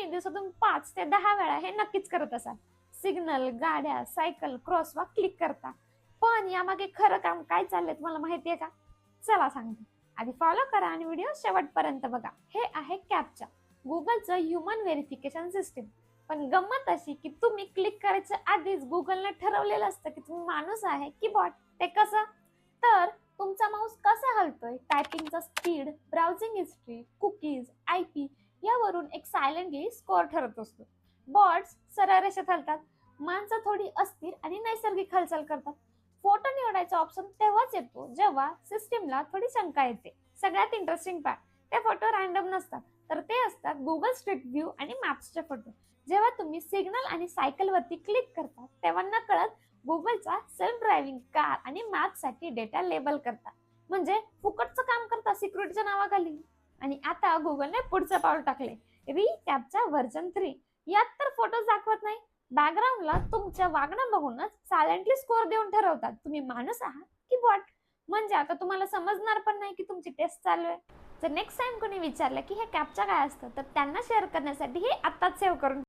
तुम्ही दिवसातून 5 ते 10 वेळा हे नक्कीच करत असाल. सिग्नल, गाड्या, सायकल, क्रॉसवॉक क्लिक करता. पण यामागे खरं काम काय चाललंय तुम्हाला माहितीये का? चला सांगते. आधी फॉलो करा आणि व्हिडिओ शेवटपर्यंत बघा. हे आहे कॅप्चा, गुगलचं ह्युमन व्हेरिफिकेशन सिस्टीम. पण गंमत अशी की तुम्ही क्लिक करायच्या आधीच गुगलने ठरवलेलं असतं की तुम्ही माणूस आहे की बॉट. ते कसं? तर तुमचा माऊस कसा हलतोय, टायपिंगचा speed, browsing history, cookies, IP यावरून एक सायलेंटली स्कोअर ठरत असतो. बॉट्स सरळ रेषेत हलतात, माणसं थोडी अस्थिर आणि नैसर्गिक हालचाल करतात. फोटो निवडायचा ऑप्शन तेव्हाच येतो जेव्हा सिस्टीमला थोडी शंका येते. सगळ्यात इंटरेस्टिंग पार्ट, ते फोटो रॅन्डम नसतात, तर ते असतात गुगल स्ट्रीट व्ह्यू आणि मॅप्सचे फोटो. जेव्हा तुम्ही सिग्नल आणि सायकल वरती क्लिक करता तेव्हा नकळत गुगलचा सेल्फ ड्रायव्हिंग कार आणि मॅप साठी डेटा लेबल करता. म्हणजे फुकटचं काम करता सिक्युरिटीच्या नावाखाली. आणि आता गुगलने पुढचं पाऊल टाकले, रिकॅपचा व्हर्जन 3. यात तर फोटोज दाखवत नाही, बॅकग्राऊंडला तुमच्या वागणं बघूनच सायलेंटली स्कोअर देऊन ठरवतात तुम्ही माणूस आहात की बॉट. म्हणजे आता तुम्हाला समजणार पण नाही की तुमची टेस्ट चालू आहे. जर नेक्स्ट टाइम कोणी विचारलं की हे कॅप्चा काय असतं तर त्यांना शेअर करण्यासाठी हे आत्ताच सेव्ह करून